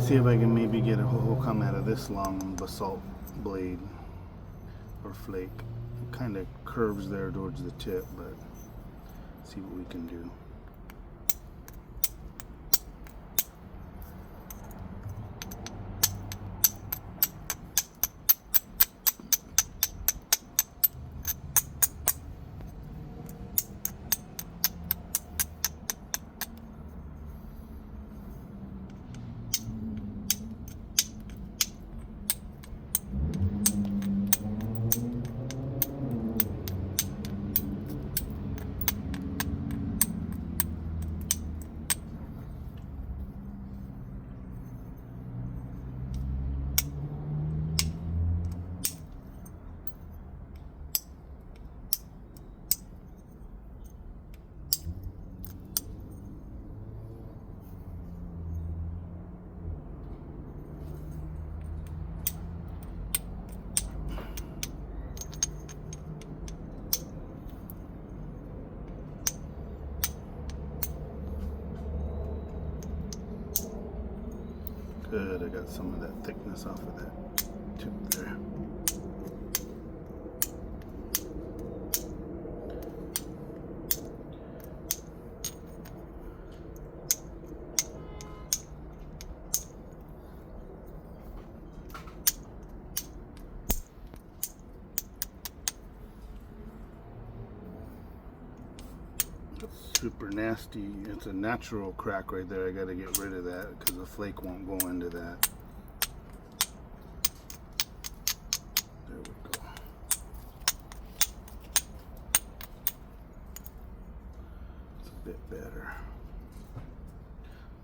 See if I can maybe get a hole come out of this long basalt blade or flake. It kind of curves there towards the tip, but see what we can do. Good, I got some of that thickness off of that tip there. Super nasty. It's a natural crack right there. I got to get rid of that because the flake won't go into that. There we go. It's a bit better.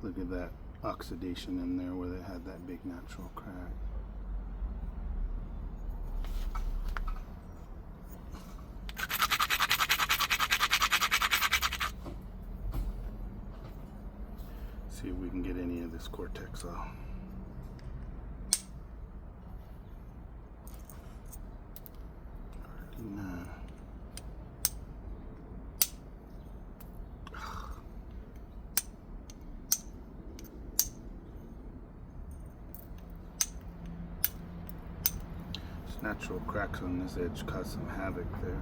Look at that oxidation in there where they had that big natural crack. See if we can get any of this cortex off. This natural cracks on this edge cause some havoc there.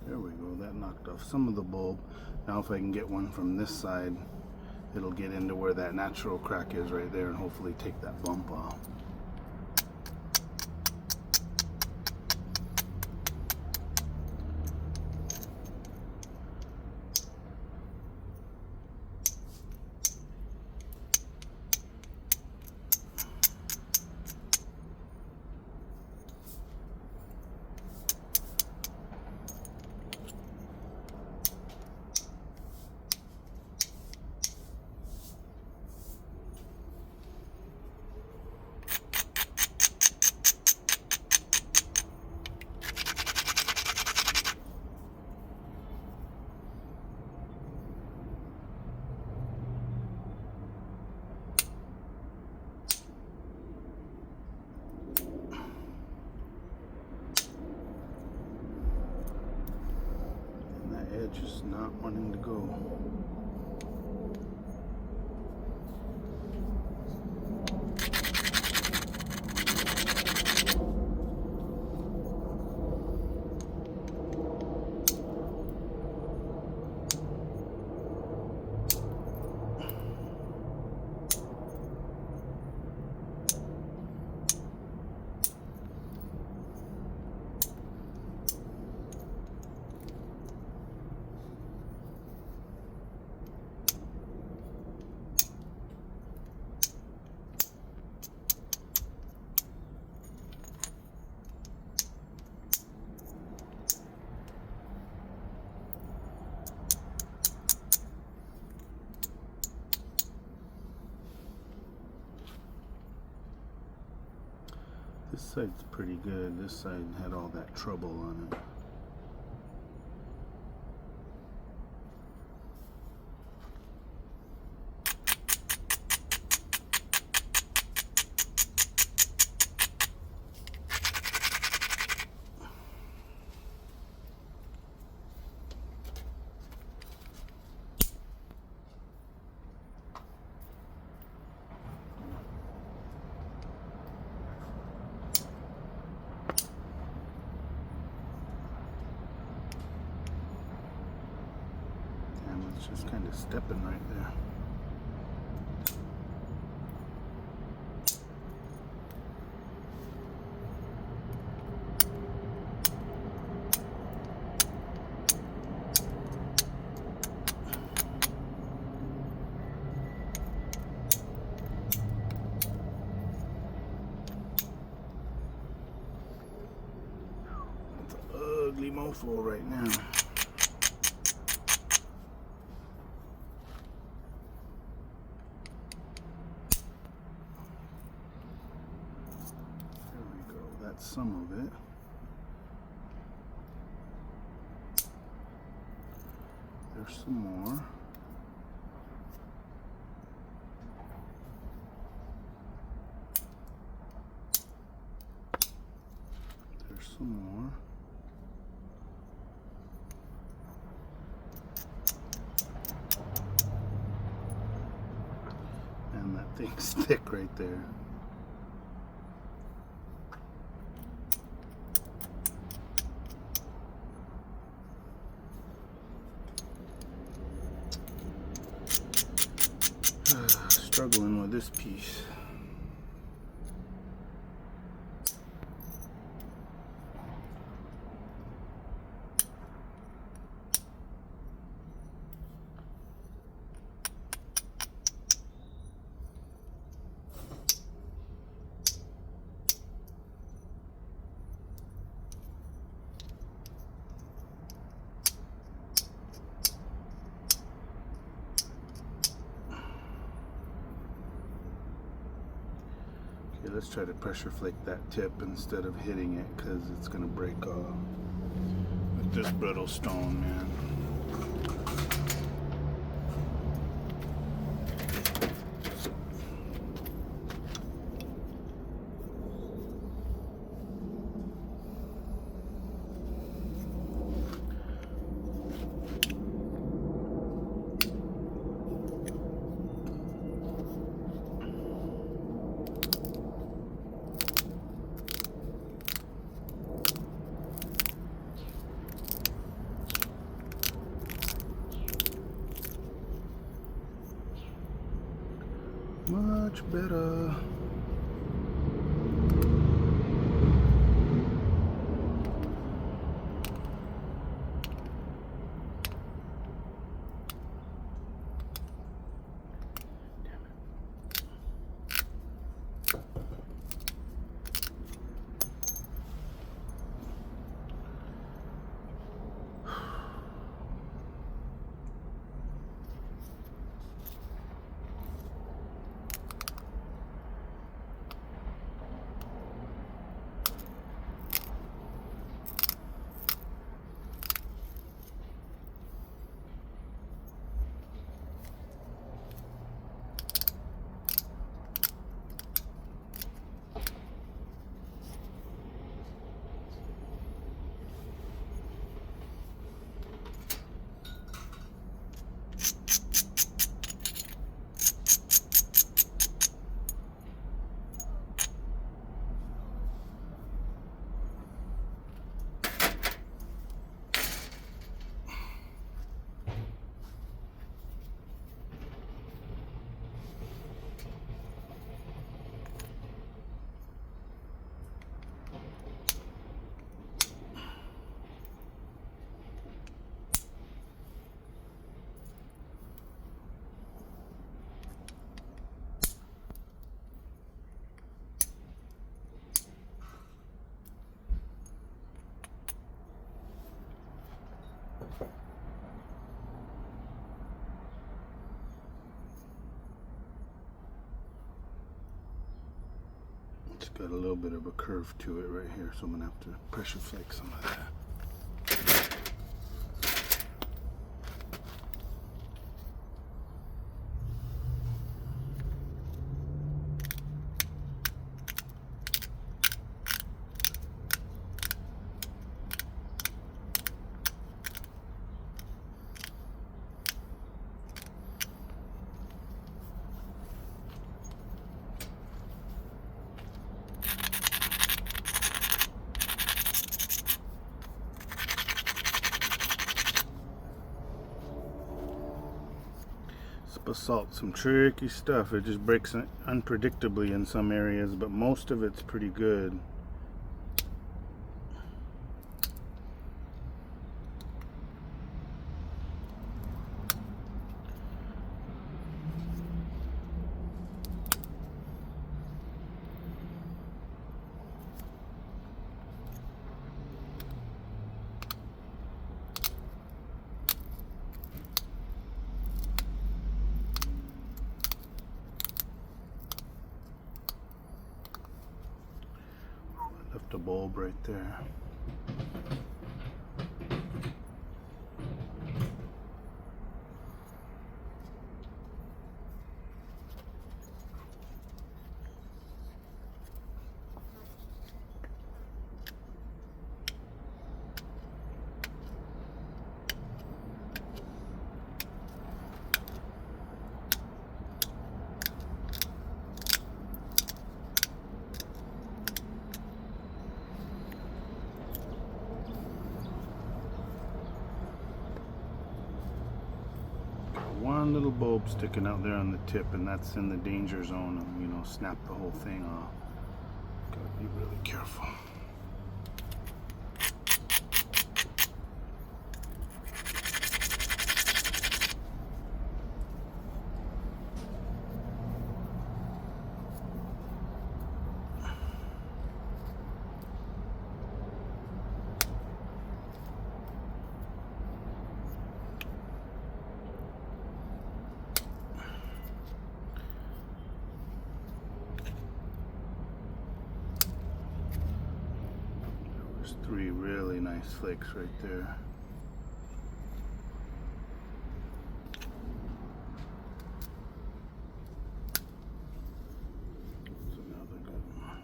There we go, that knocked off some of the bulb. Now if I can get one from this side, it'll get into where that natural crack is right there and hopefully take that bump off. Just not wanting to go. side's pretty good. This side had all that trouble on it. It's just kind of stepping right there. It's an ugly mofo right now. That's some of it. There's some more. There's some more. And that thing's thick right there. Struggling with this piece. Okay, let's try to pressure flake that tip instead of hitting it, because it's going to break off with this brittle stone, man. Much better. It's got a little bit of a curve to it right here, so I'm gonna have to pressure flake some of that. Basalt, some tricky stuff. It just breaks unpredictably in some areas, but most of it's pretty good. Left a bulb right there. One little bulb sticking out there on the tip, and that's in the danger zone of, you know, snap the whole thing off. Gotta be really careful. There's 3 really nice flakes right there. That's another good one.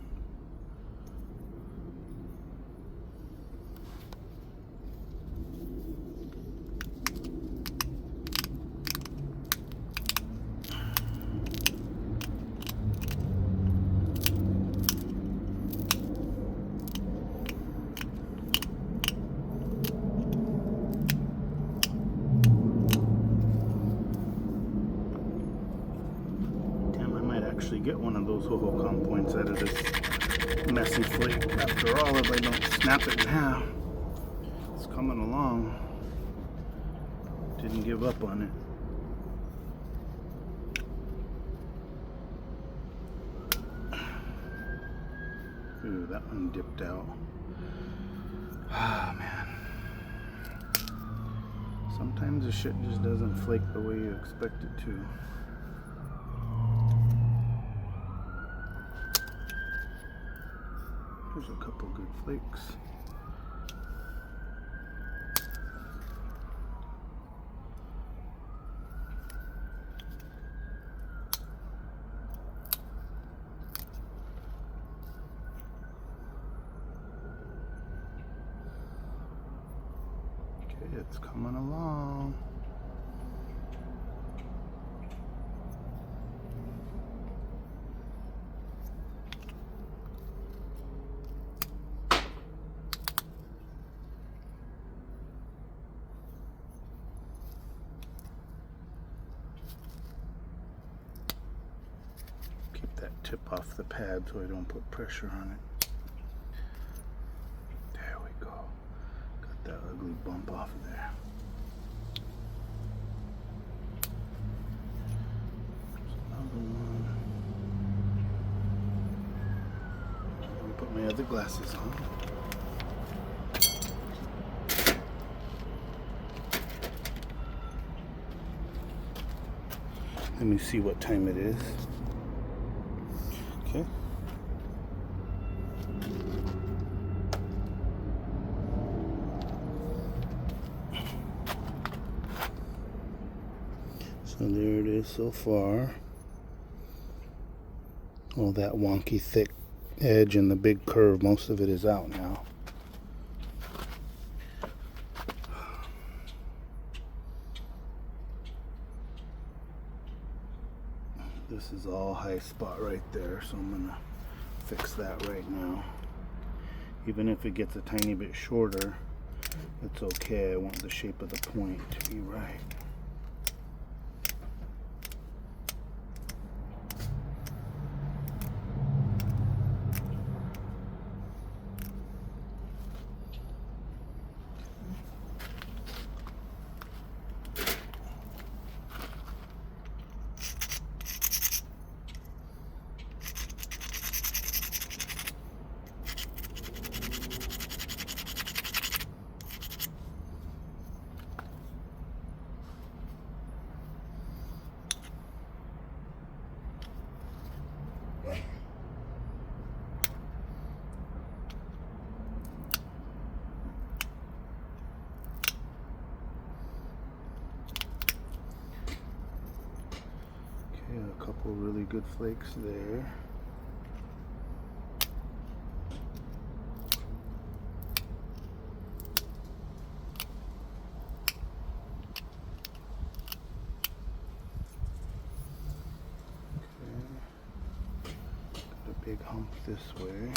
Actually get one of those Hohokam points out of this messy flake after all if I don't snap it in half. It's coming along. Didn't give up on it. Ooh, that one dipped out. Ah, man. Sometimes the shit just doesn't flake the way you expect it to. There's a couple good flakes. Okay, it's coming along. That tip off the pad so I don't put pressure on it. There we go. Got that ugly bump off of there. There's another one. Let me put my other glasses on. Let me see what time it is. Okay. So there it is so far. All that wonky thick edge and the big curve, most of it is out now. This is all high spot right there, so I'm gonna fix that right now. Even if it gets a tiny bit shorter, it's okay. I want the shape of the point to be right. A couple really good flakes there. Okay. Got a big hump this way.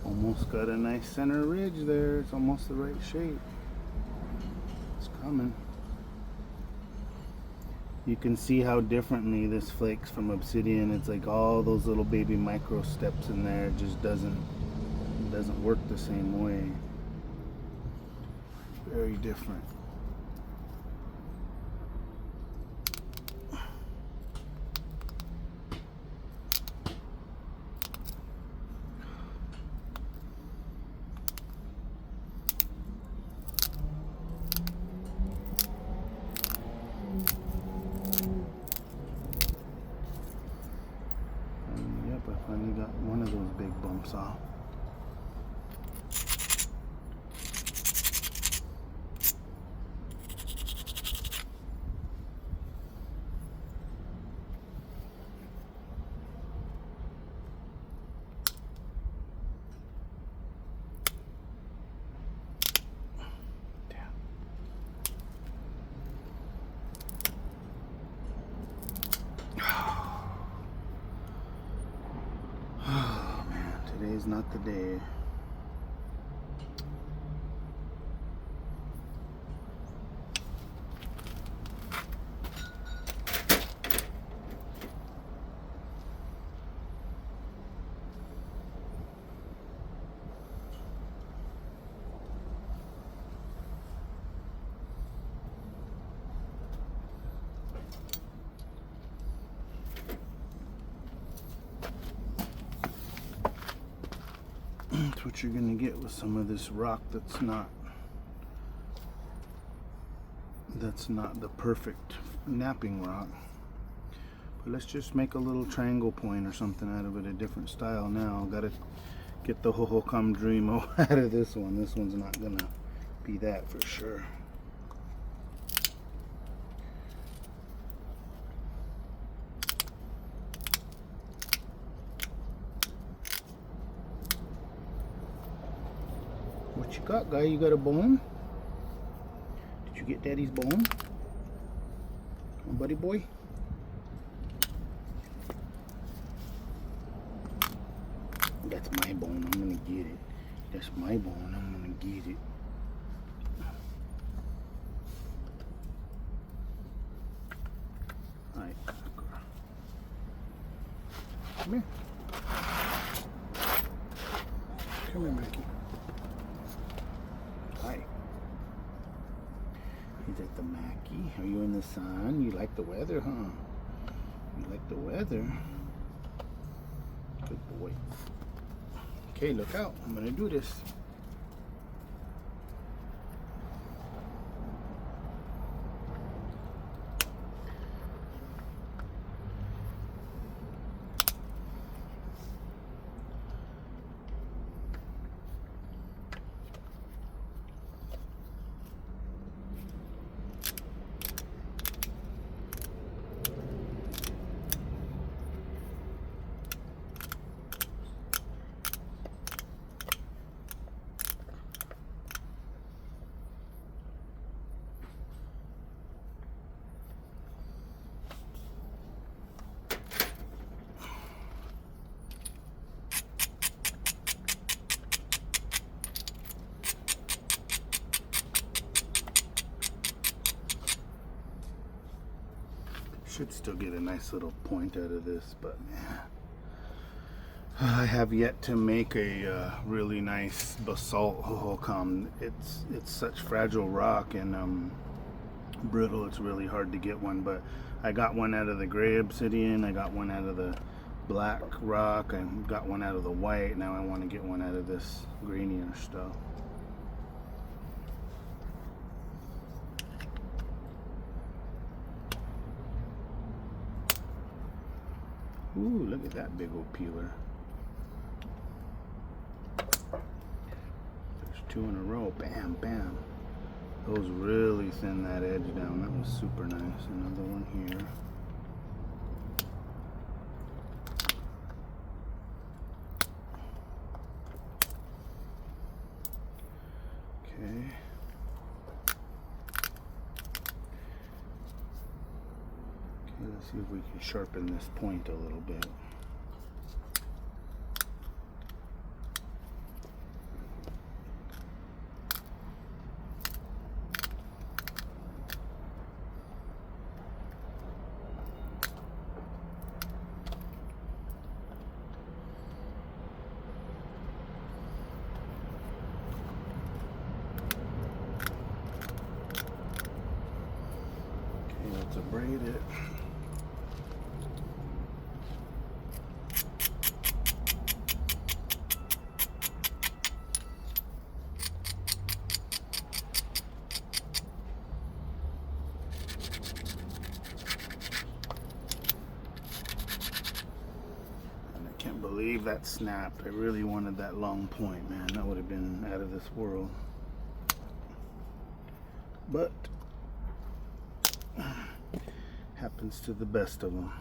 Almost got a nice center ridge there. It's almost the right shape. It's coming. You can see how differently this flakes from obsidian. It's like all those little baby micro steps in there. It just doesn't work the same way. Very different. I finally got one of those big bumps off. Today's not the day. That's what you're gonna get with some of this rock that's not the perfect napping rock. But let's just make a little triangle point or something out of it, a different style now. Gotta get the Hohokam Dream out of this one. This one's not gonna be that for sure. What you got, guy? You got a bone? Did you get daddy's bone? Oh, buddy boy? That's my bone. I'm gonna get it. That's my bone. I'm gonna get it. Alright. Come here. Come here, Mackie. Hi. He's at the Mackie. Are you in the sun? You like the weather, huh? You like the weather? Good boy. Okay, look out. I'm gonna do this. Should still get a nice little point out of this, but man, I have yet to make a really nice basalt hohokam. It's such fragile rock and brittle. It's really hard to get one, but I got one out of the gray obsidian. I got one out of the black rock. I got one out of the white. Now I want to get one out of this grainier stuff. Ooh, look at that big old peeler. There's two in a row. Bam, bam. Those really thin that edge down. That was super nice. Another one here. Okay. Let's see if we can sharpen this point a little bit. Okay, let's abrade it. Can't believe that snapped. I really wanted that long point, man. That would have been out of this world. But happens to the best of them.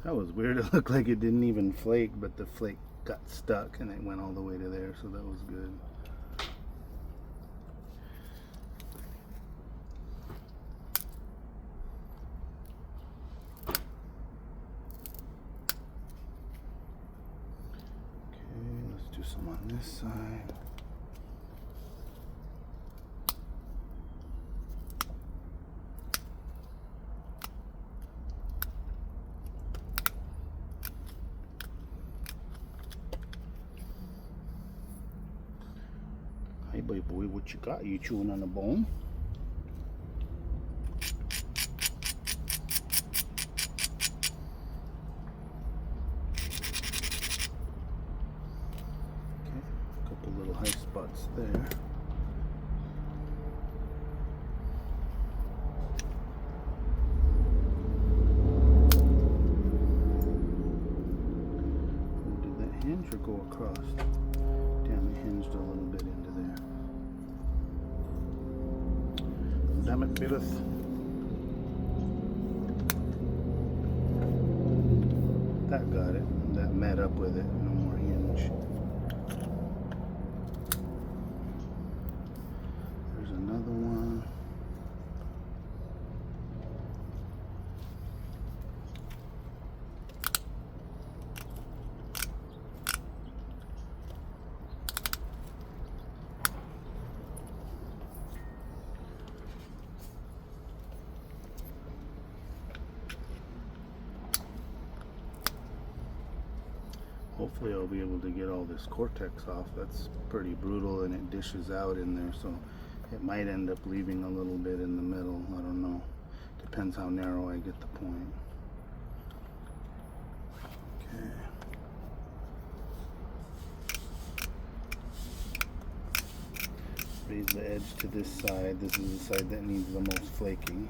That was weird. It looked like it didn't even flake, but the flake got stuck and it went all the way to there, so that was good. Do some on this side. Hey boy, what you got? You chewing on a bone? Little high spots there. Did that hinge or go across? Damn, it hinged a little bit into there. Damn it, Billith. That got it. That met up with it. No more hinge. Another one. Hopefully I'll be able to get all this cortex off. That's pretty brutal and it dishes out in there, so it might end up leaving a little bit in the middle. I don't know. Depends how narrow I get the point. Okay. Raise the edge to this side. This is the side that needs the most flaking.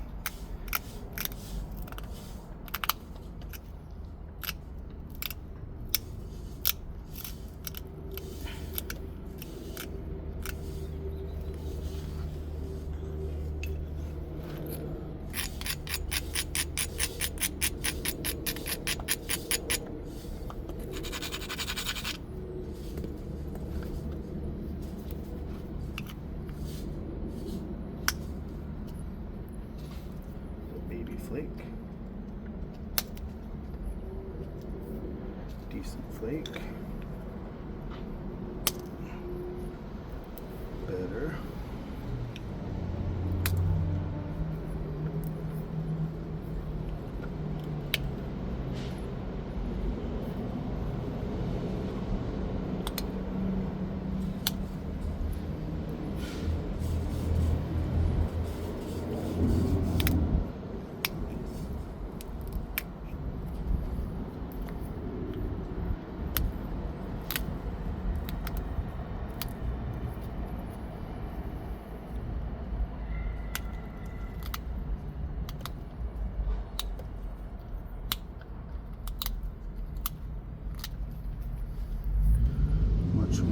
Flake. Decent flake. Better.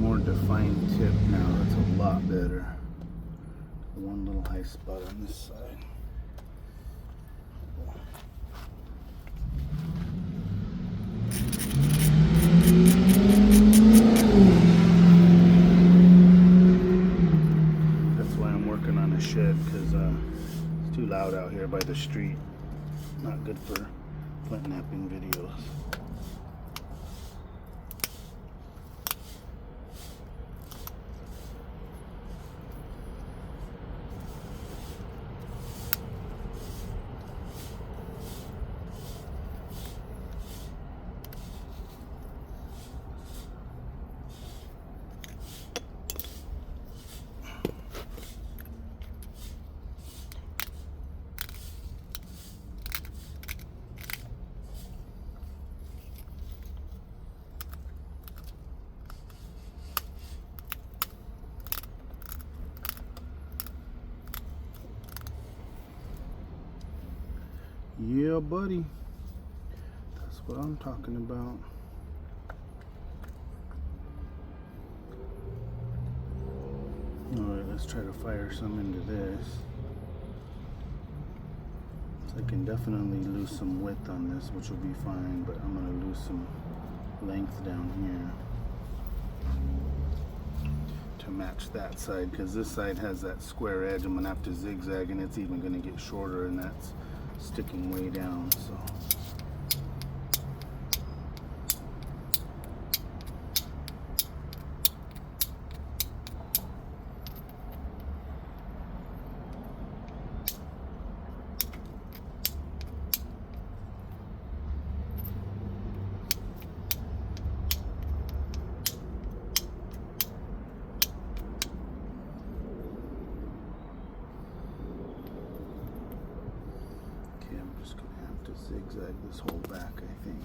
More defined tip now. That's a lot better. One little high spot on this side. That's why I'm working on a shed, because it's too loud out here by the street. Not good for flint knapping videos. Yeah, buddy. That's what I'm talking about. Alright, let's try to fire some into this. So I can definitely lose some width on this, which will be fine, but I'm going to lose some length down here to match that side, because this side has that square edge. I'm going to have to zigzag, and it's even going to get shorter, and that's sticking way down, so zigzag this whole back, I think.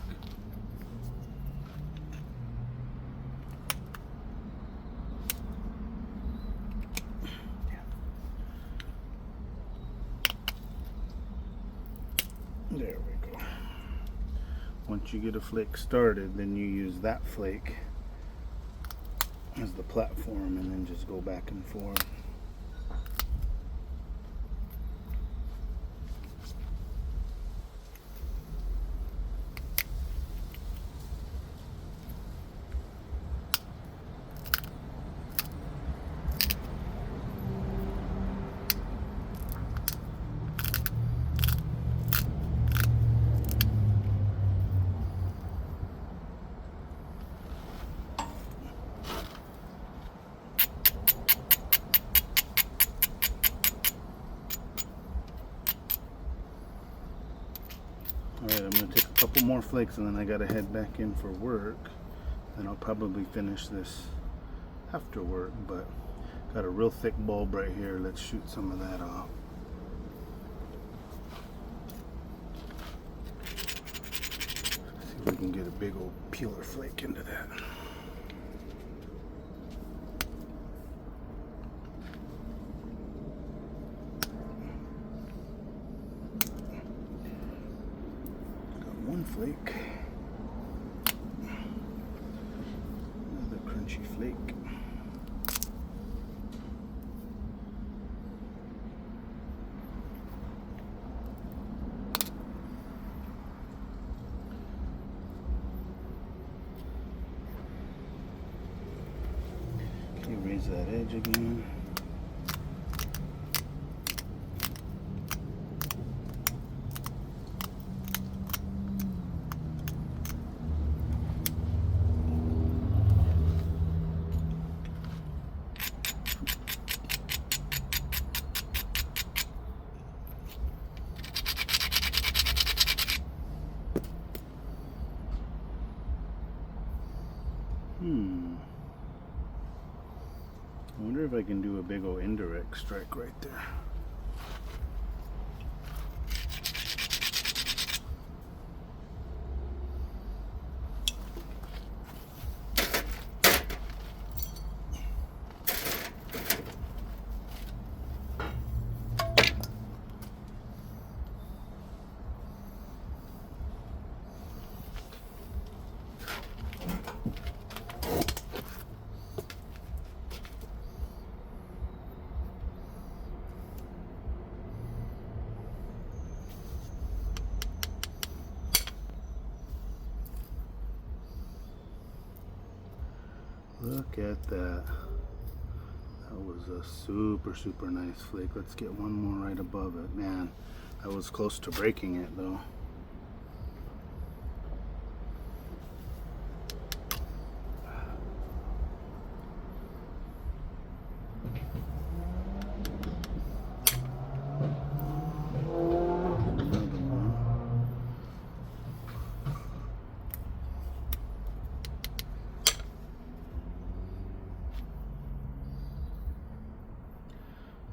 There we go. Once you get a flake started, then you use that flake as the platform and then just go back and forth. Alright, I'm going to take a couple more flakes and then I got to head back in for work. And I'll probably finish this after work, but got a real thick bulb right here. Let's shoot some of that off. See if we can get a big old peeler flake into that. Got one flake. Another crunchy flake. Raise that edge again. I wonder if I can do a big old indirect strike right there. Look at that. That was a super nice flake. Let's get one more right above it. Man, I was close to breaking it though.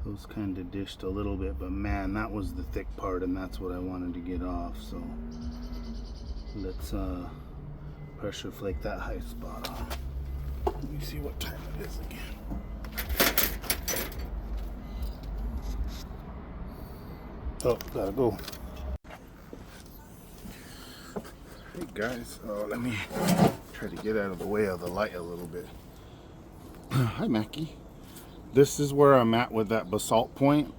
Those kind of dished a little bit, but man, that was the thick part, and that's what I wanted to get off. So let's pressure flake that high spot off. Let me see what time it is again. Oh, gotta go. Hey guys, let me try to get out of the way of the light a little bit. Hi Mackie. This is where I'm at with that basalt point.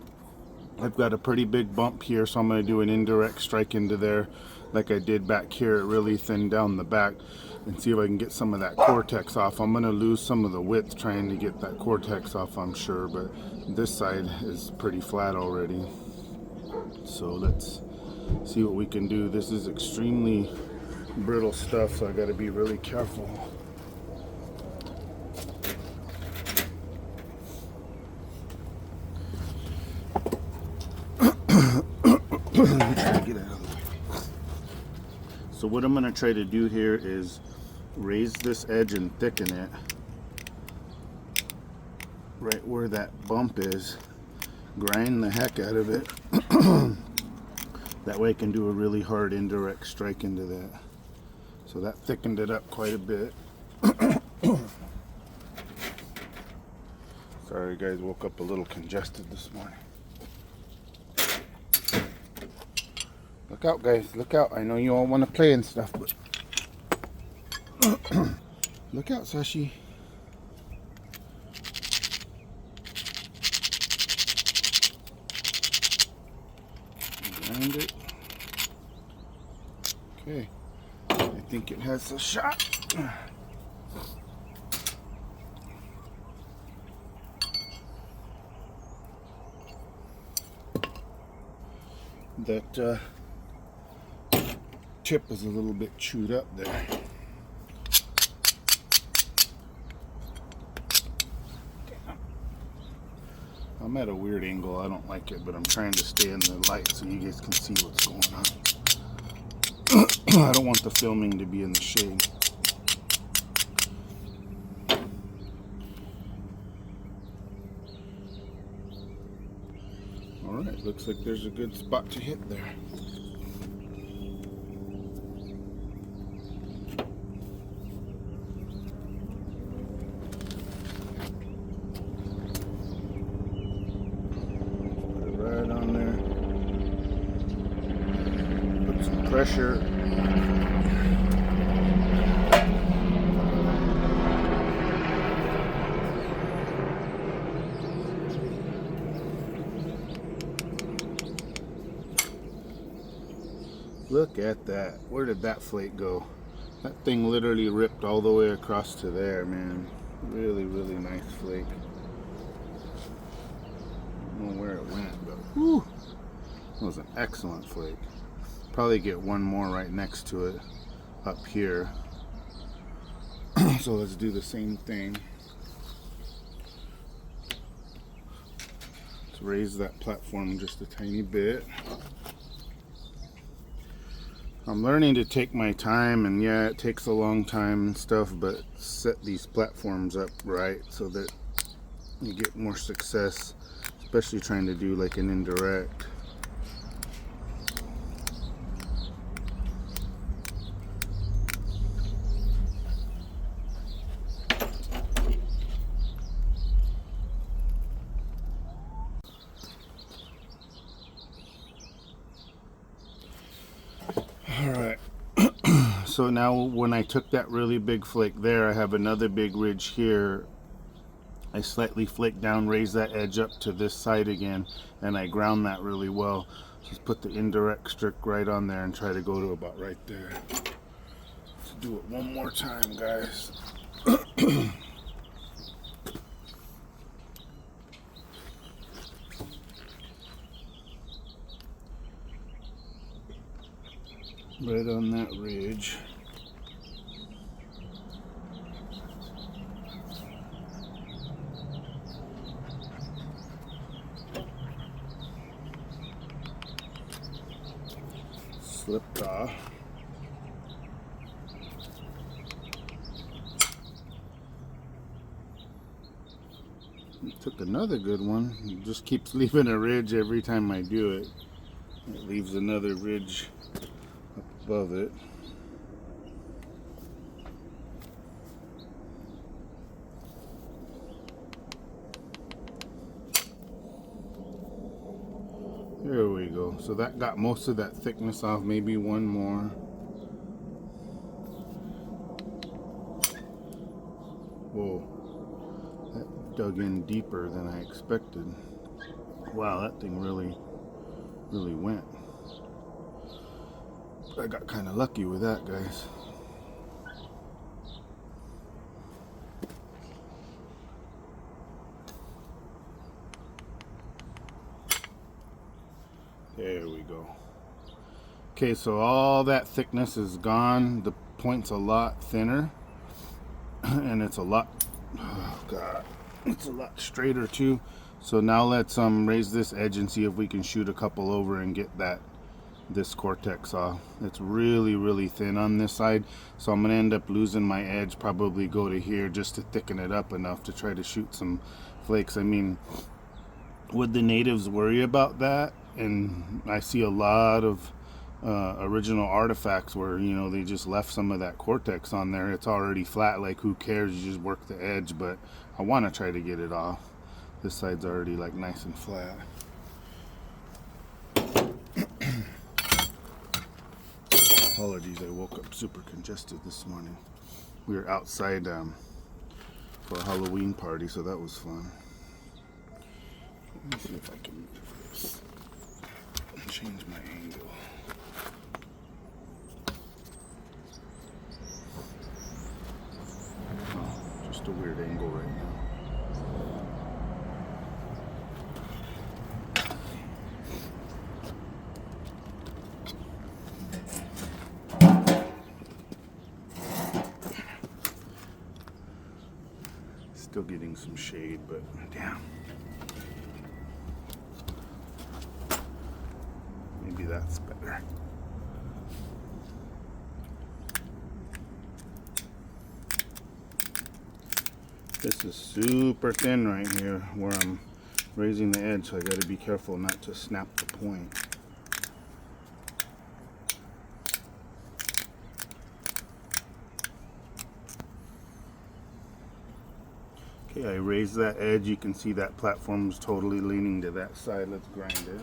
I've got a pretty big bump here, so I'm going to do an indirect strike into there like I did back here. It really thinned down the back, and see if I can get some of that cortex off. I'm going to lose some of the width trying to get that cortex off, I'm sure, but this side is pretty flat already. So let's see what we can do. This is extremely brittle stuff, so I got to be really careful. So what I'm going to try to do here is raise this edge and thicken it right where that bump is. Grind the heck out of it. That way I can do a really hard indirect strike into that. So that thickened it up quite a bit. Sorry guys, woke up a little congested this morning. Look out guys, look out. I know you all want to play and stuff, but look out, Sashi. Grind it. Okay, I think it has a shot. That tip is a little bit chewed up there. I'm at a weird angle. I don't like it, but I'm trying to stay in the light so you guys can see what's going on. I don't want the filming to be in the shade. Looks like there's a good spot to hit there. Put it right on there. Put some pressure. Look at that. Where did that flake go? That thing literally ripped all the way across to there, man. Really, really nice flake. I don't know where it went, but whew, it was an excellent flake. Probably get one more right next to it up here. So let's do the same thing. Let's raise that platform just a tiny bit. I'm learning to take my time, and yeah, it takes a long time and stuff, but set these platforms up right so that you get more success, especially trying to do like an indirect. Alright, so now when I took that really big flake there, I have another big ridge here. I slightly flake down, raise that edge up to this side again, and I ground that really well. Just put the indirect strick right on there and try to go to about right there. Let's do it one more time, guys. Right on that ridge. Slipped off. Took another good one. It just keeps leaving a ridge every time I do it. It leaves another ridge up above it. There we go. So that got most of that thickness off. Maybe one more. Whoa. That dug in deeper than I expected. Wow, that thing really went. I got kind of lucky with that, guys. There we go. Okay, so all that thickness is gone. The point's a lot thinner, and it's a lot, oh God, it's a lot straighter too. So now let's raise this edge and see if we can shoot a couple over and get this cortex off. It's really thin on this side, so I'm gonna end up losing my edge, probably go to here just to thicken it up enough to try to shoot some flakes. I mean, would the natives worry about that? And I see a lot of original artifacts where, you know, they just left some of that cortex on there. It's already flat, like who cares, you just work the edge. But I want to try to get it off. This side's already like nice and flat. Apologies, I woke up super congested this morning. We were outside for a Halloween party, so that was fun. Let me see if I can move this and change my angle. Oh, just a weird angle right now. Still getting some shade, but damn. Maybe that's better. This is super thin right here where I'm raising the edge, so I got to be careful not to snap the point. Okay, I raised that edge. You can see that platform is totally leaning to that side. Let's grind it.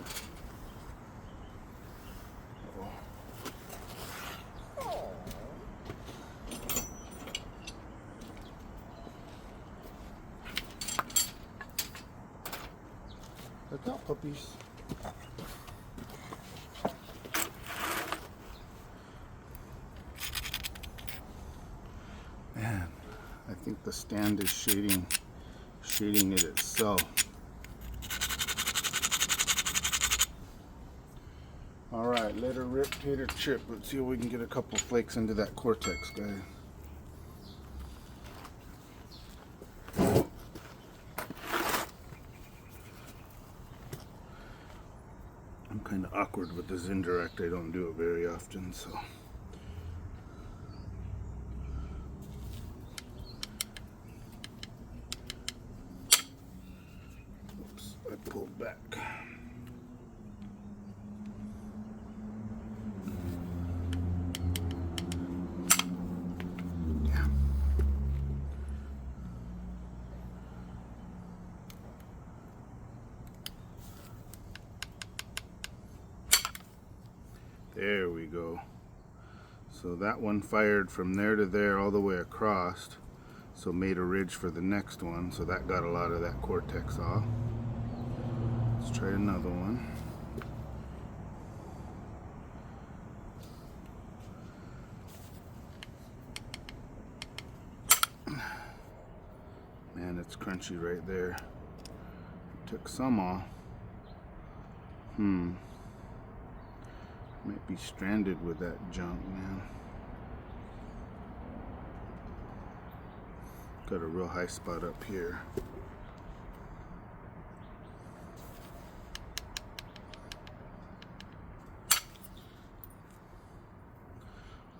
Look out, puppies. Man, I think the stand is shading it itself. Alright, let her rip, tater chip. Let's see if we can get a couple flakes into that cortex, guys. I'm kind of awkward with this indirect. I don't do it very often, so. Oops, I pulled back. There we go. So that one fired from there to there all the way across, so made a ridge for the next one, so that got a lot of that cortex off. Let's try another one. Man, it's crunchy right there. Took some off. Might be stranded with that junk, man. Got a real high spot up here.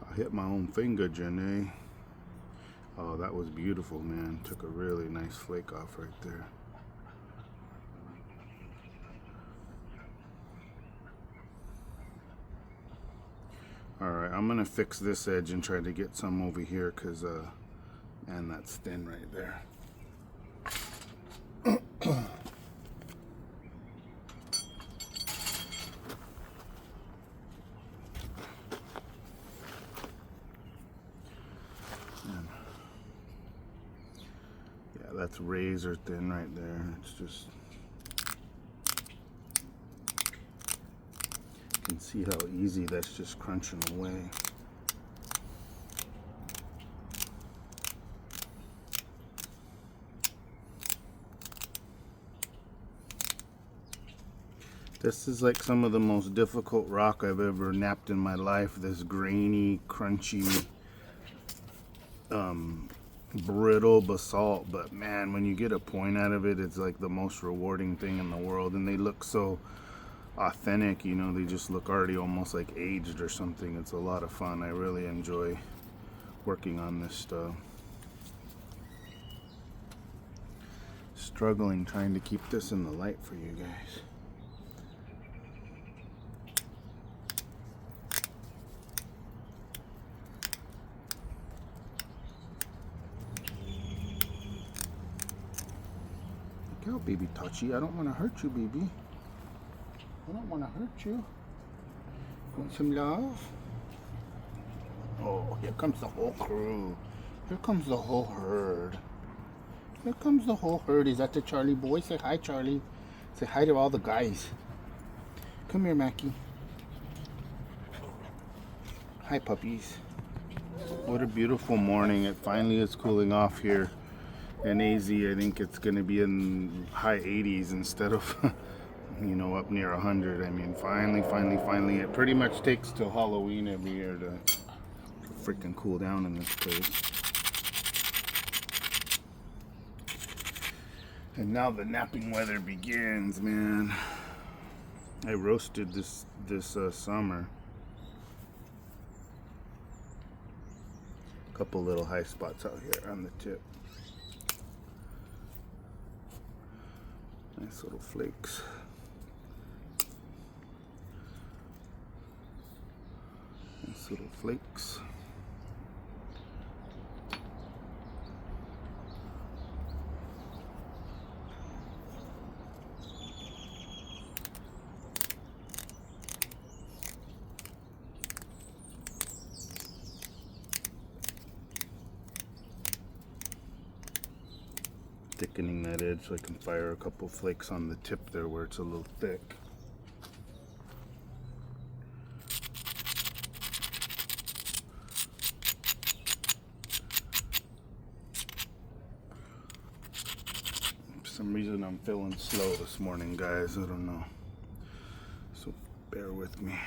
I hit my own finger, Janae. Oh, that was beautiful, man. Took a really nice flake off right there. Alright, I'm gonna fix this edge and try to get some over here, because man, that's thin right there. Yeah, that's razor thin right there. It's just, you can see how easy that's just crunching away. This is like some of the most difficult rock I've ever napped in my life. This grainy, crunchy, brittle basalt. But man, when you get a point out of it, it's like the most rewarding thing in the world. And they look so authentic, you know, they just look already almost like aged or something. It's a lot of fun. I really enjoy working on this stuff. Struggling trying to keep this in the light for you guys. Look out, baby Touchy. I don't want to hurt you, baby. I don't want to hurt you. Want some love? Oh, here comes the whole crew. Here comes the whole herd. Here comes the whole herd. Is that the Charlie boy? Say hi, Charlie. Say hi to all the guys. Come here, Mackie. Hi, puppies. What a beautiful morning. It finally is cooling off here in AZ. I think it's going to be in high 80s instead of, you know, up near 100. I mean, finally. It pretty much takes till Halloween every year to freaking cool down in this place. And now the napping weather begins, man. I roasted this summer. A couple little high spots out here on the tip. Nice little flakes. Nice little flakes. Thickening that edge so I can fire a couple flakes on the tip there where it's a little thick. For some reason I'm feeling slow this morning, guys. I don't know. So bear with me.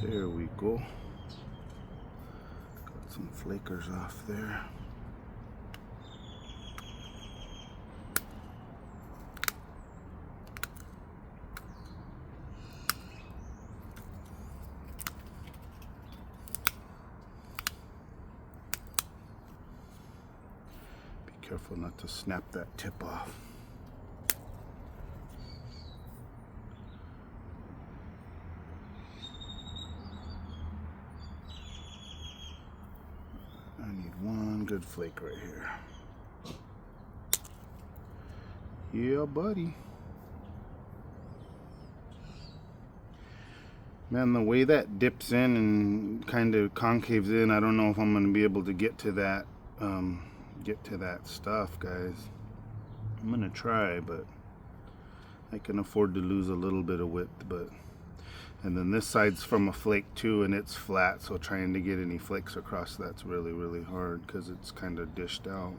There we go. Got some flakers off there. Be careful not to snap that tip off. I need one good flake right here. Yeah, buddy. Man, the way that dips in and kind of concaves in, I don't know if I'm going to be able to get to that stuff, guys. I'm going to try, but I can afford to lose a little bit of width, but and then this side's from a flake too, and it's flat, so trying to get any flakes across that's really, really hard because it's kind of dished out.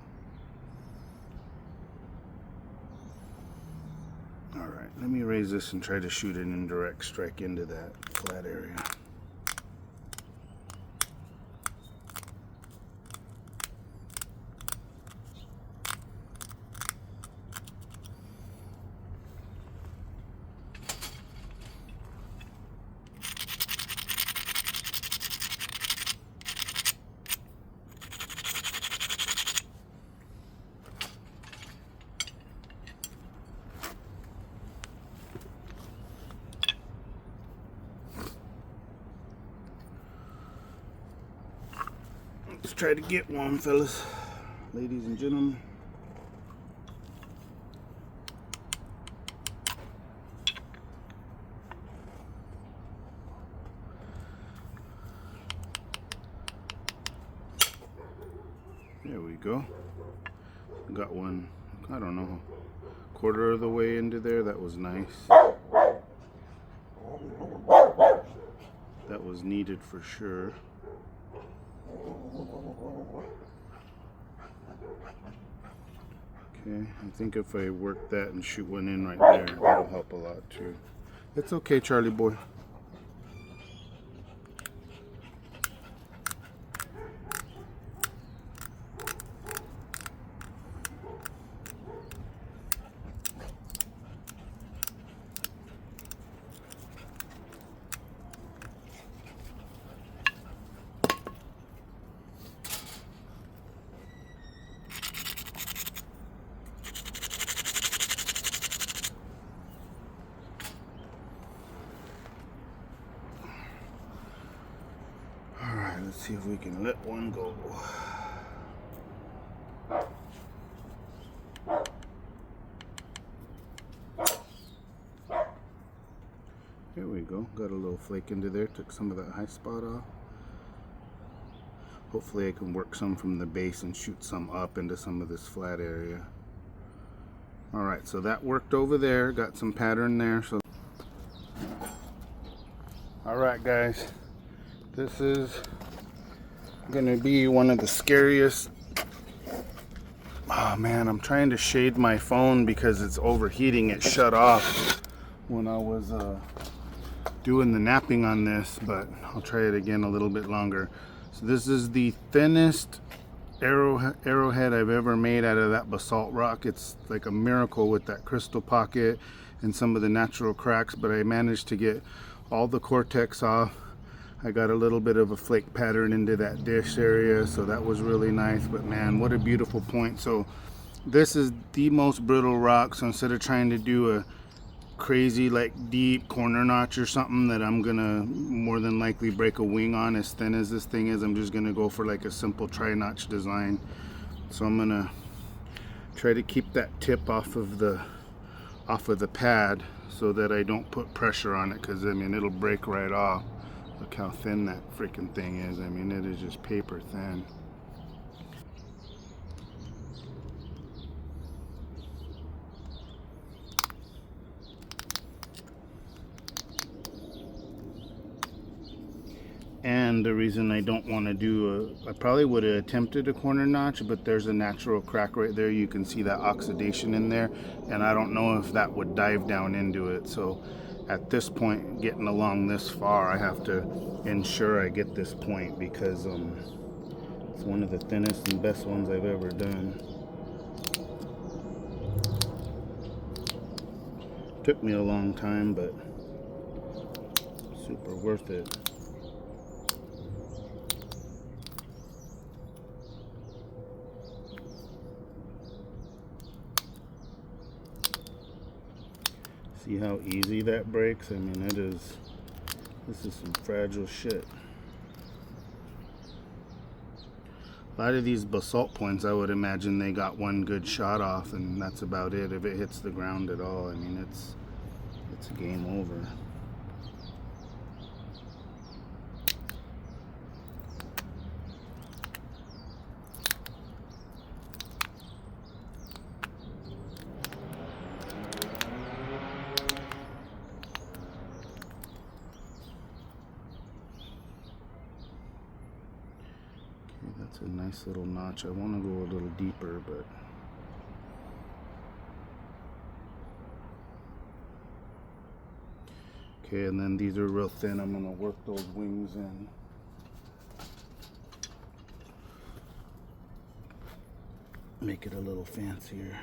Alright, let me raise this and try to shoot an indirect strike into that flat area. Let's try to get one, fellas, ladies and gentlemen. There we go. Got one, I don't know, quarter of the way into there. That was nice. That was needed for sure. Okay, I think if I work that and shoot one in right there, that'll help a lot too. It's okay, Charlie boy. Let's see if we can let one go. There we go. Got a little flake into there. Took some of that high spot off. Hopefully I can work some from the base and shoot some up into some of this flat area. Alright, so that worked over there. Got some pattern there. So, alright guys, this is gonna be one of the scariest. Oh man, I'm trying to shade my phone because it's overheating. It shut off when I was doing the napping on this, but I'll try it again a little bit longer. So this is the Thinnest arrowhead I've ever made out of that basalt rock. It's like a miracle with that crystal pocket and some of the natural cracks, but I managed to get all the cortex off. I got a little bit of a flake pattern into that dish area, so that was really nice. But man, what a beautiful point. So this is the most brittle rock, so instead of trying to do a crazy like deep corner notch or something that I'm gonna more than likely break a wing on, as thin as this thing is, I'm just gonna go for like a simple tri-notch design. So I'm gonna try to keep that tip off of the pad so that I don't put pressure on it, because I mean it'll break right off. Look how thin that freaking thing is. I mean, it is just paper thin. And the reason I don't want to do I probably would have attempted a corner notch, but there's a natural crack right there. You can see that oxidation in there, and I don't know if that would dive down into it. So at this point, getting along this far, I have to ensure I get this point, because it's one of the thinnest and best ones I've ever done. Took me a long time, but super worth it. See how easy that breaks? I mean, this is some fragile shit. A lot of these basalt points, I would imagine they got one good shot off, and that's about it. If it hits the ground at all, I mean, it's game over. That's a nice little notch. I want to go a little deeper, but okay, and then these are real thin. I'm going to work those wings in. Make it a little fancier.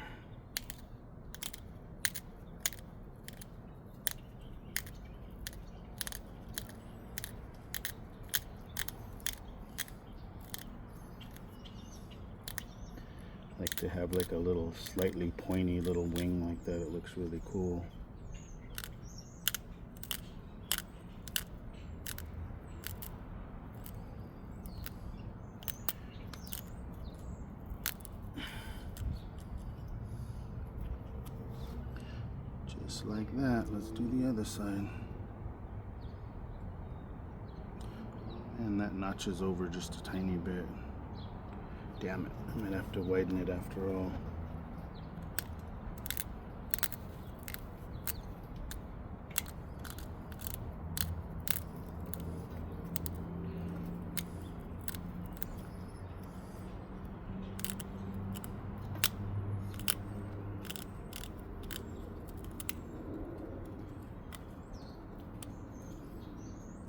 Like to have like a little slightly pointy little wing like that. It looks really cool. Just like that. Let's do the other side. And that notches over just a tiny bit. Damn it, I might have to widen it after all.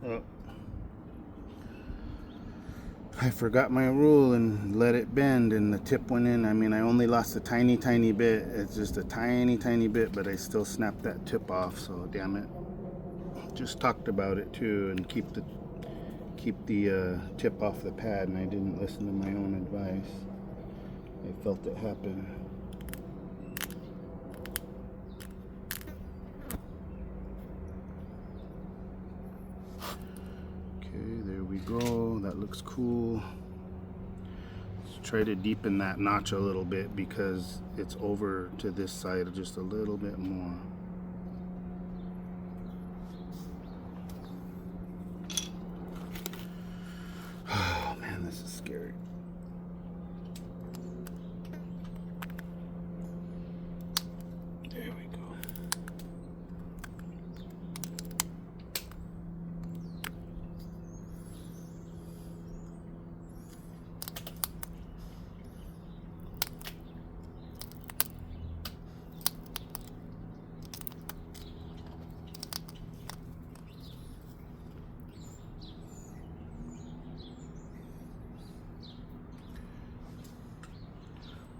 Oh. I forgot my rule and let it bend, and the tip went in. I mean, I only lost a tiny bit. It's just a tiny bit, but I still snapped that tip off, so damn it. Just talked about it too, and keep the tip off the pad, and I didn't listen to my own advice. I felt it happen. Okay, there we go. That looks cool. Let's try to deepen that notch a little bit, because it's over to this side just a little bit more. Oh man, this is scary. There we go.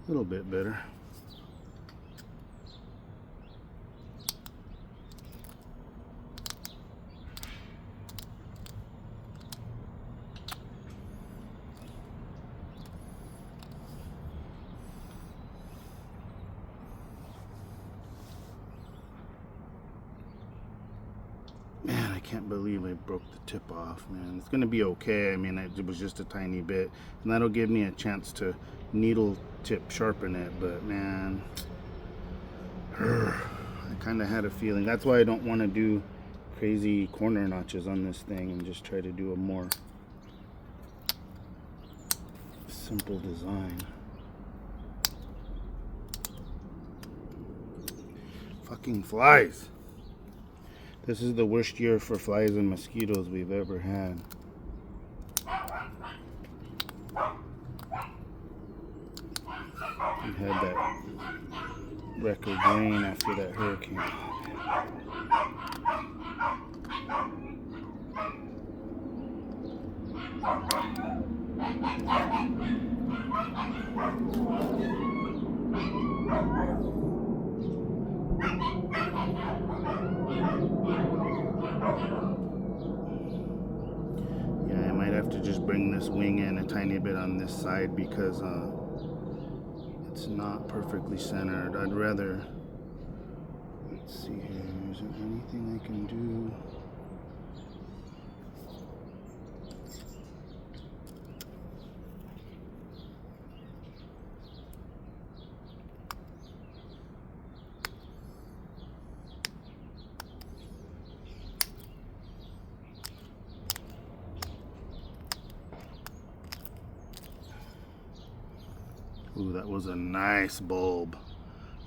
A little bit better. Man, I can't believe I broke the tip off, man. It's gonna be okay. I mean, it was just a tiny bit, and that'll give me a chance to needle tip sharpen it, but man, I kind of had a feeling. That's why I don't want to do crazy corner notches on this thing and just try to do a more simple design. Fucking flies. This is the worst year for flies and mosquitoes we've ever had. We had that record rain after that hurricane. Yeah, I might have to just bring this wing in a tiny bit on this side because it's not perfectly centered. I'd rather, let's see here, is there anything I can do? Ooh, that was a nice bulb.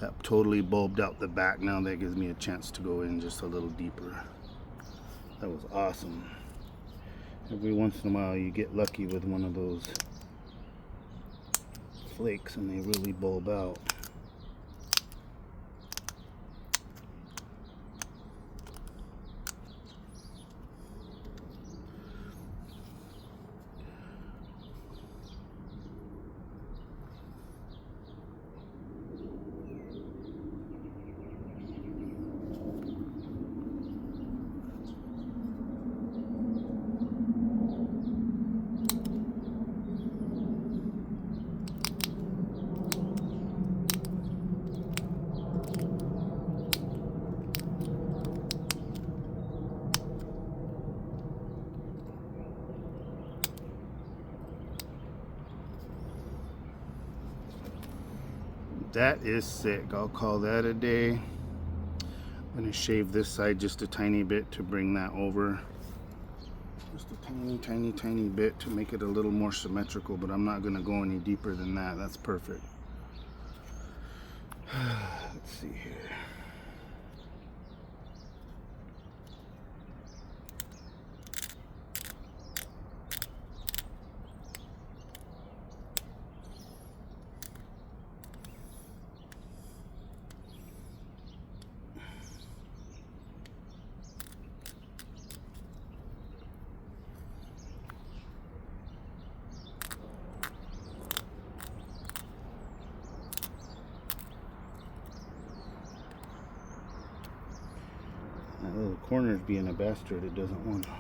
That totally bulbed out the back. Now that gives me a chance to go in just a little deeper. That was awesome. Every once in a while you get lucky with one of those flakes and they really bulb out. That is sick. I'll call that a day. I'm going to shave this side just a tiny bit to bring that over. Just a tiny bit to make it a little more symmetrical, but I'm not going to go any deeper than that. That's perfect. Let's see here. That little corner's being a bastard. It doesn't want to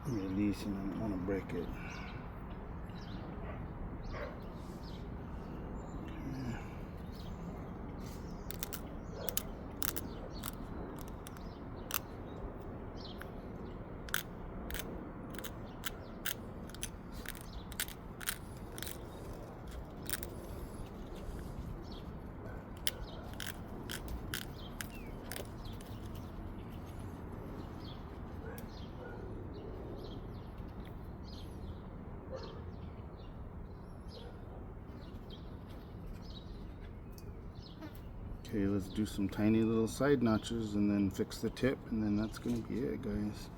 release and I don't want to break it. Okay, let's do some tiny little side notches and then fix the tip, and then that's gonna be it, guys.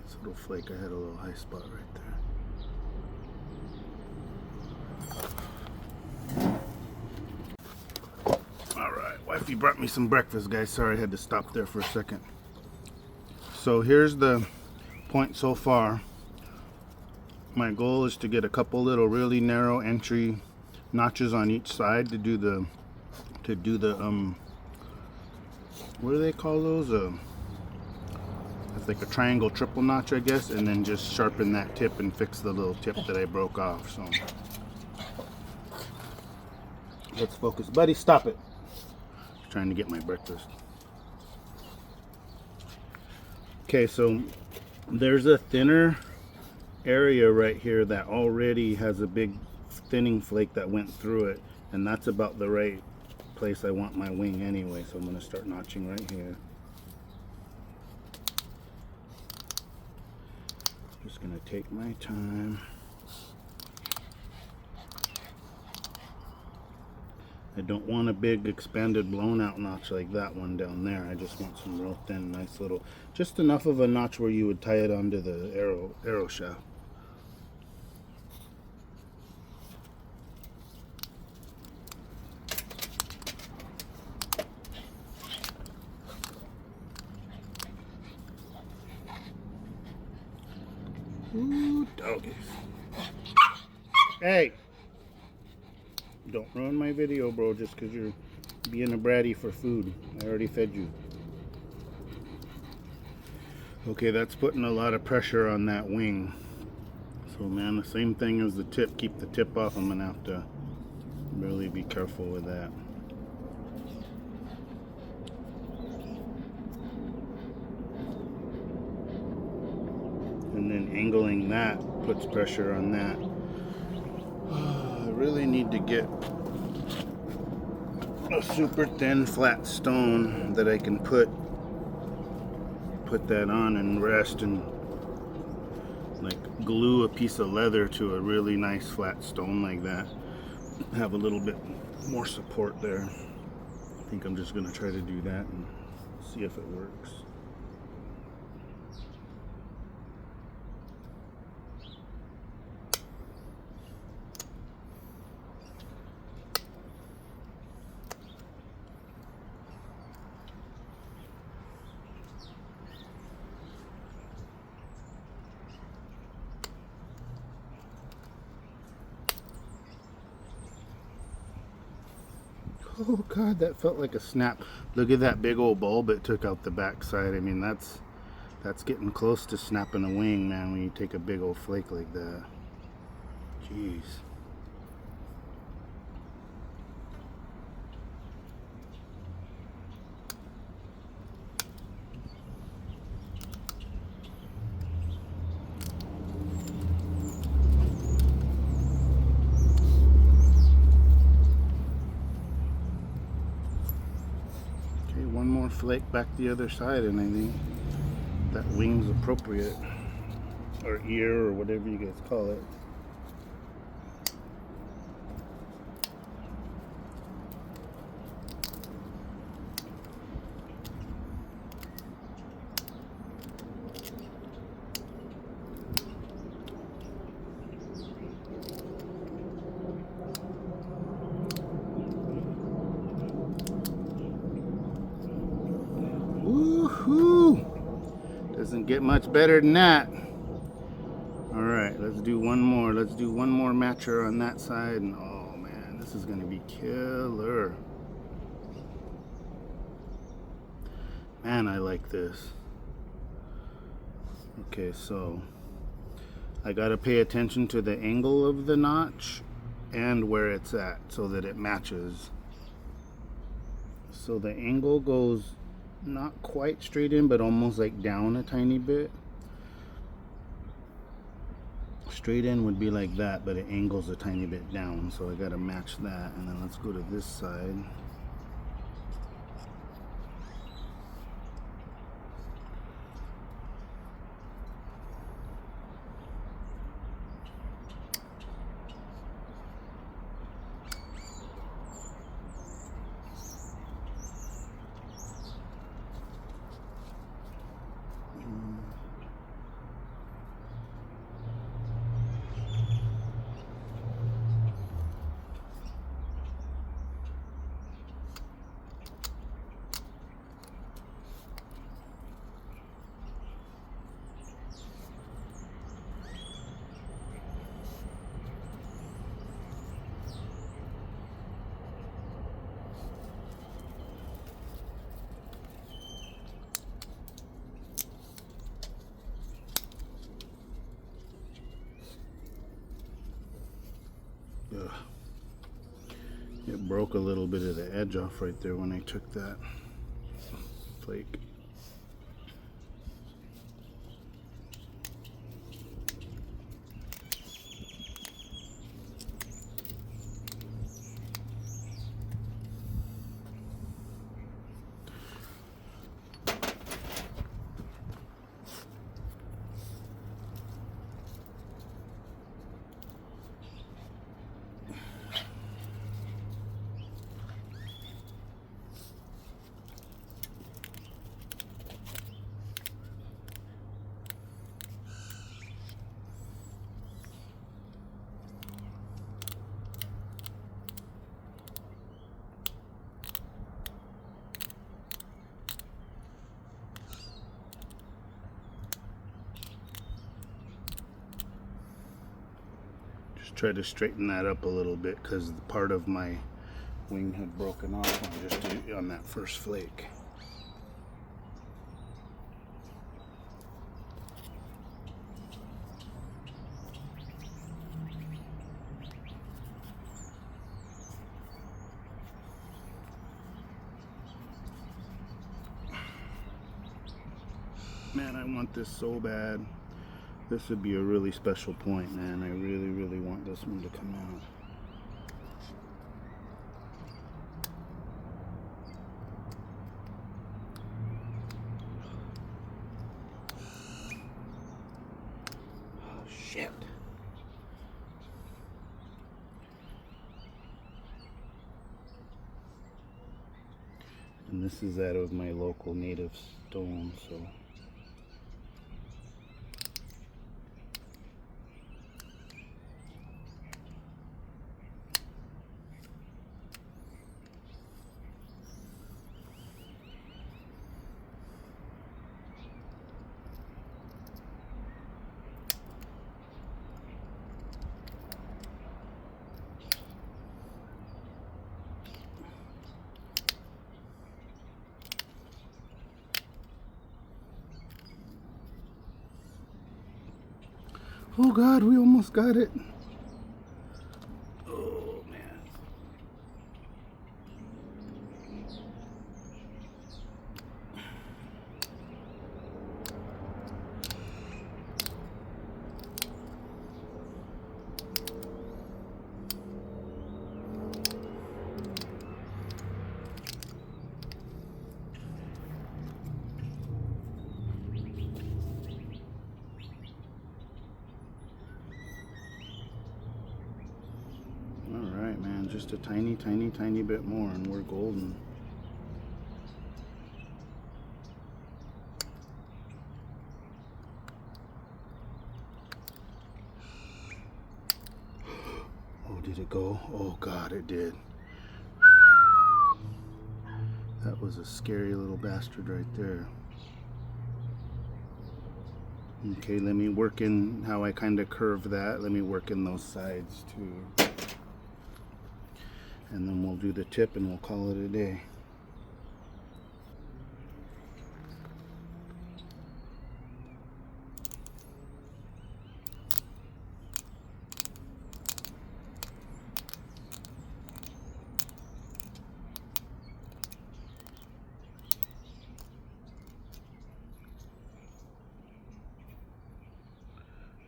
This little flake, I had a little high spot right there. Wifey brought me some breakfast, guys. Sorry I had to stop there for a second. So here's the point so far. My goal is to get a couple little really narrow entry notches on each side to do the what do they call those? It's like a triangle triple notch, I guess, and then just sharpen that tip and fix the little tip that I broke off. So let's focus. Buddy, stop it. I'm trying to get my breakfast. Okay, so there's a thinner area right here that already has a big thinning flake that went through it, and that's about the right place I want my wing anyway. So I'm going to start notching right here. Just going to take my time. I don't want a big expanded blown out notch like that one down there. I just want some real thin, nice little, just enough of a notch where you would tie it onto the arrow shaft. Ooh, doggies. Hey! Don't ruin my video, bro, just because you're being a bratty for food. I already fed you. Okay, that's putting a lot of pressure on that wing. So, man, the same thing as the tip. Keep the tip off. I'm going to have to really be careful with that. And then angling that puts pressure on that. I really need to get a super thin flat stone that I can put that on and rest, and like glue a piece of leather to a really nice flat stone like that. Have a little bit more support there. I think I'm just going to try to do that and see if it works. Oh God, that felt like a snap. Look at that big old bulb it took out the back side. I mean, that's getting close to snapping a wing, man, when you take a big old flake like that. Jeez. One more flake back the other side, and I think that wing's appropriate, or ear, or whatever you guys call it. Woohoo! Doesn't get much better than that. Alright, let's do one more. Let's do one more matcher on that side, and oh man, this is gonna be killer. Man, I like this. Okay, so I gotta pay attention to the angle of the notch and where it's at so that it matches. So the angle goes not quite straight in, but almost like down a tiny bit. Straight in would be like that, but it angles a tiny bit down, so I gotta match that. And then let's go to this side. Ugh. It broke a little bit of the edge off right there when I took that flake. Try to straighten that up a little bit because part of my wing had broken off on that first flake. Man, I want this so bad. This would be a really special point, man. I really, really want this one to come out. Oh, shit. And this is out of my local native stone, so. Oh God, we almost got it. Oh man. Alright, man, just a tiny, tiny, tiny bit more and we're golden. Oh, did it go? Oh God, it did. That was a scary little bastard right there. Okay, let me work in how I kind of curve that. Let me work in those sides too. And then we'll do the tip and we'll call it a day.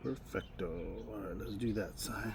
Perfecto. All right, let's do that side.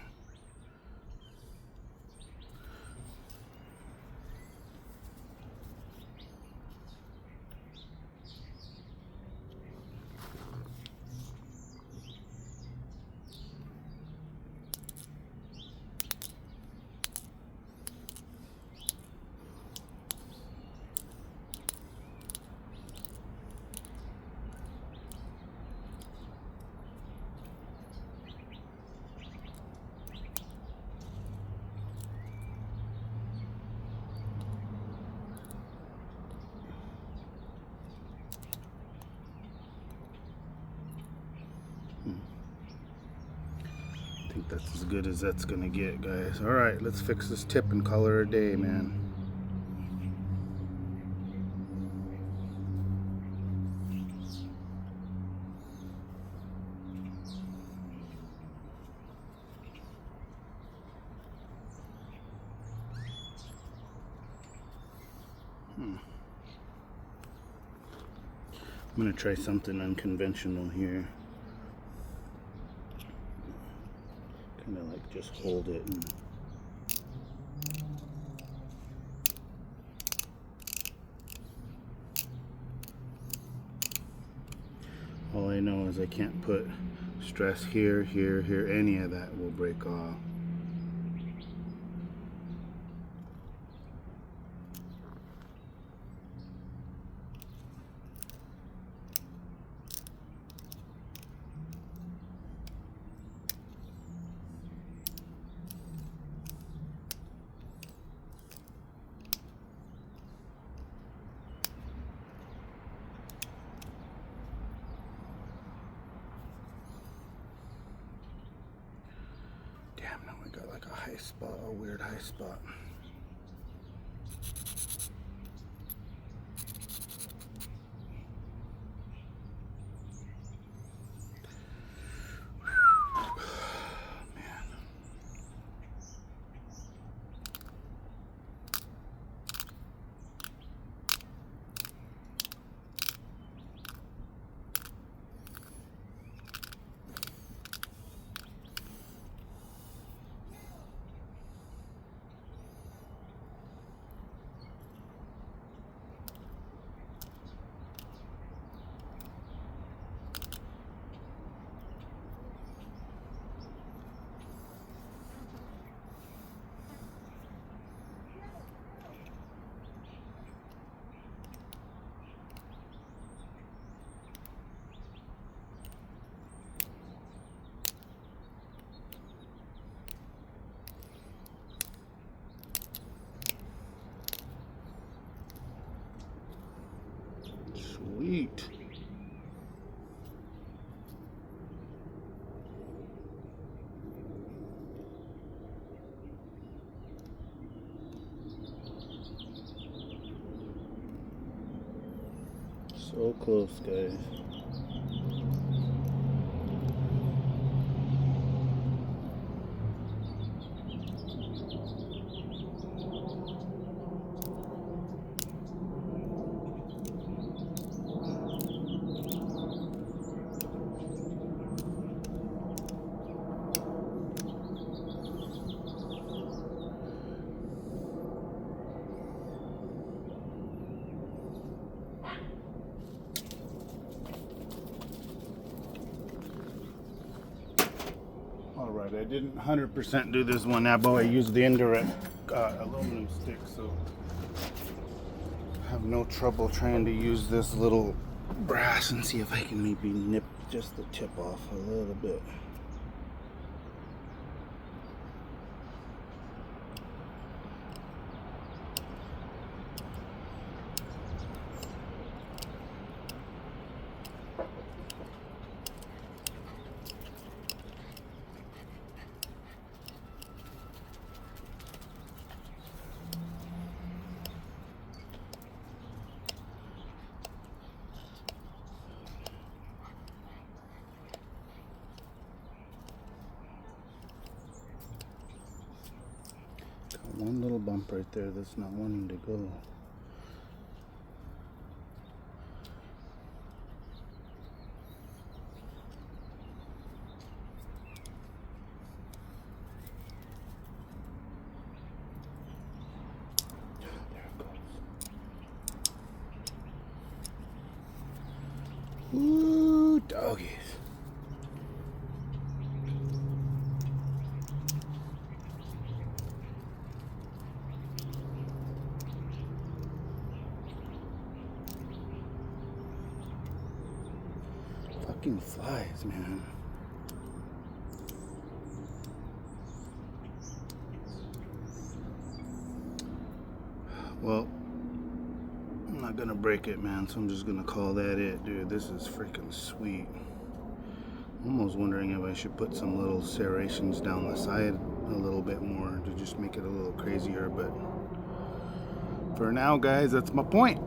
I think that's as good as that's gonna get, guys. All right, let's fix this tip and call her a day, man. I'm gonna try something unconventional here. Kind of like just hold it and all I know is I can't put stress here, here, here. Any of that will break off. Damn, now I got like a high spot, a weird high spot. Sweet. So close, guys. Alright, I didn't 100% do this one now, but I used the indirect aluminum stick, so I have no trouble trying to use this little brass and see if I can maybe nip just the tip off a little bit. One little bump right there that's not wanting to go. There it goes. Ooh, doggies. Fucking flies, man. Well, I'm not gonna break it, man, so I'm just gonna call that it, dude. This is freaking sweet. I'm almost wondering if I should put some little serrations down the side a little bit more to just make it a little crazier, but for now, guys, that's my point.